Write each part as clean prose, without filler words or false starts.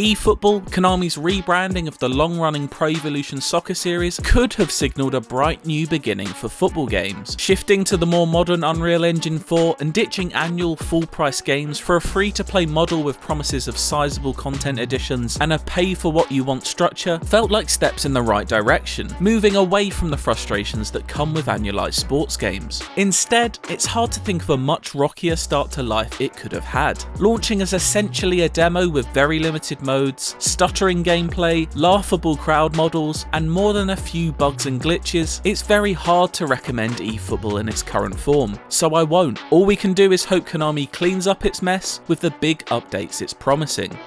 eFootball, Konami's rebranding of the long-running Pro Evolution Soccer series, could have signalled a bright new beginning for football games, shifting to the more modern Unreal Engine 4 and ditching annual full-price games for a free-to-play model with promises of sizable content additions and a pay-for-what-you-want structure felt like steps in the right direction, moving away from the frustrations that come with annualized sports games. Instead, it's hard to think of a much rockier start to life it could have had. Launching as essentially a demo with very limited modes, stuttering gameplay, laughable crowd models, and more than a few bugs and glitches, it's very hard to recommend eFootball in its current form, so I won't. All we can do is hope Konami cleans up its mess with the big updates it's promising.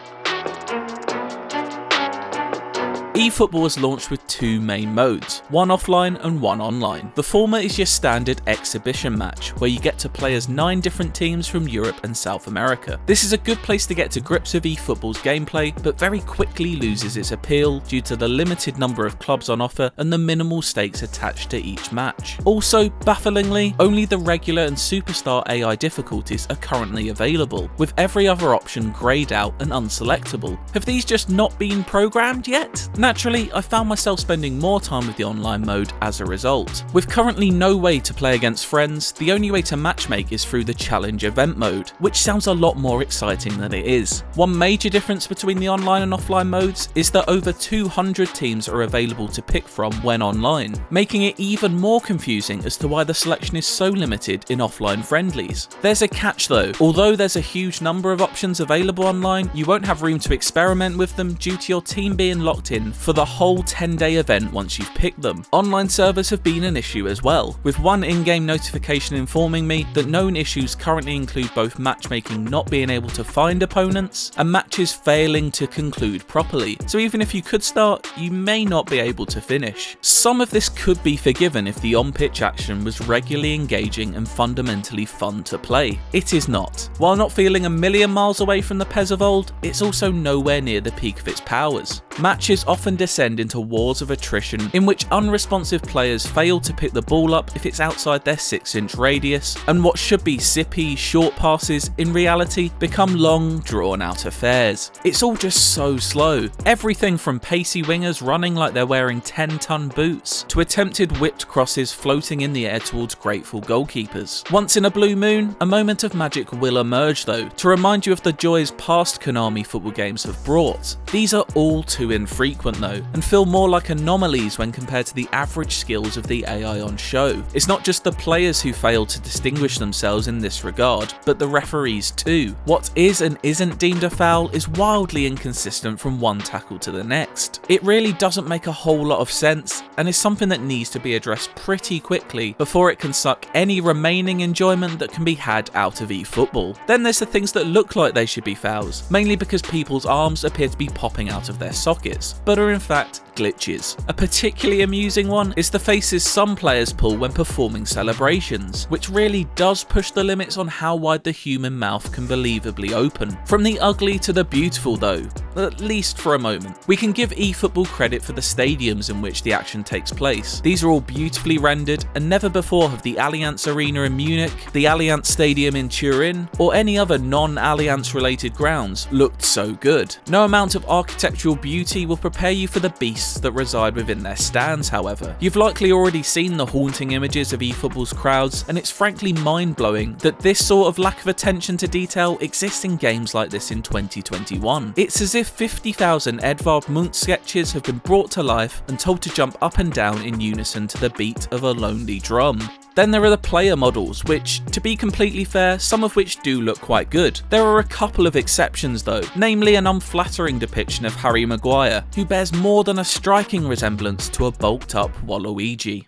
eFootball was launched with two main modes, one offline and one online. The former is your standard exhibition match, where you get to play as 9 different teams from Europe and South America. This is a good place to get to grips with eFootball's gameplay, but very quickly loses its appeal due to the limited number of clubs on offer and the minimal stakes attached to each match. Also, bafflingly, only the regular and superstar AI difficulties are currently available, with every other option greyed out and unselectable. Have these just not been programmed yet? Naturally, I found myself spending more time with the online mode as a result. With currently no way to play against friends, the only way to matchmake is through the challenge event mode, which sounds a lot more exciting than it is. One major difference between the online and offline modes is that over 200 teams are available to pick from when online, making it even more confusing as to why the selection is so limited in offline friendlies. There's a catch though. Although there's a huge number of options available online, you won't have room to experiment with them due to your team being locked in for the whole 10-day event once you've picked them. Online servers have been an issue as well, with one in-game notification informing me that known issues currently include both matchmaking not being able to find opponents and matches failing to conclude properly, so even if you could start, you may not be able to finish. Some of this could be forgiven if the on-pitch action was regularly engaging and fundamentally fun to play. It is not. While not feeling a million miles away from the PES of old, it's also nowhere near the peak of its powers. Matches often descend into wars of attrition in which unresponsive players fail to pick the ball up if it's outside their 6-inch radius, and what should be zippy, short passes in reality become long, drawn-out affairs. It's all just so slow. Everything from pacey wingers running like they're wearing 10-ton boots, to attempted whipped crosses floating in the air towards grateful goalkeepers. Once in a blue moon, a moment of magic will emerge though, to remind you of the joys past Konami football games have brought. These are all too infrequent though, and feel more like anomalies when compared to the average skills of the AI on show. It's not just the players who fail to distinguish themselves in this regard, but the referees too. What is and isn't deemed a foul is wildly inconsistent from one tackle to the next. It really doesn't make a whole lot of sense, and is something that needs to be addressed pretty quickly before it can suck any remaining enjoyment that can be had out of eFootball. Then there's the things that look like they should be fouls, mainly because people's arms appear to be popping out of their sockets, but are in fact glitches. A particularly amusing one is the faces some players pull when performing celebrations, which really does push the limits on how wide the human mouth can believably open. From the ugly to the beautiful though, at least for a moment. We can give eFootball credit for the stadiums in which the action takes place. These are all beautifully rendered, and never before have the Allianz Arena in Munich, the Allianz Stadium in Turin, or any other non-Allianz related grounds looked so good. No amount of architectural beauty will prepare you for the beasts that reside within their stands, however. You've likely already seen the haunting images of eFootball's crowds, and it's frankly mind-blowing that this sort of lack of attention to detail exists in games like this in 2021. It's as if 50,000 Edvard Munch sketches have been brought to life and told to jump up and down in unison to the beat of a lonely drum. Then there are the player models, which, to be completely fair, some of which do look quite good. There are a couple of exceptions though, namely an unflattering depiction of Harry Maguire, who bears more than a striking resemblance to a bulked up Waluigi.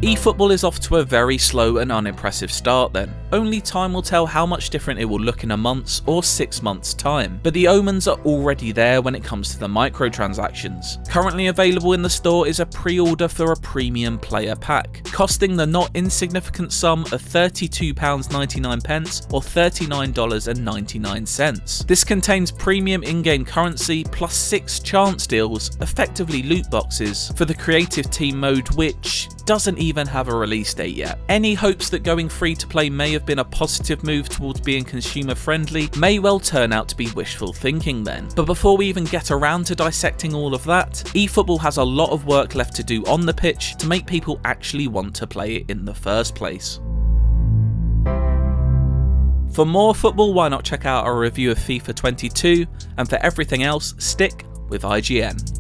eFootball is off to a very slow and unimpressive start then. Only time will tell how much different it will look in a month's or 6 months' time, but the omens are already there when it comes to the microtransactions. Currently available in the store is a pre-order for a premium player pack, costing the not insignificant sum of £32.99 or $39.99. This contains premium in-game currency plus 6 chance deals, effectively loot boxes, for the creative team mode, which doesn't even even have a release date yet. Any hopes that going free to play may have been a positive move towards being consumer friendly may well turn out to be wishful thinking then. But before we even get around to dissecting all of that, eFootball has a lot of work left to do on the pitch to make people actually want to play it in the first place. For more football, why not check out our review of FIFA 22, and for everything else, stick with IGN.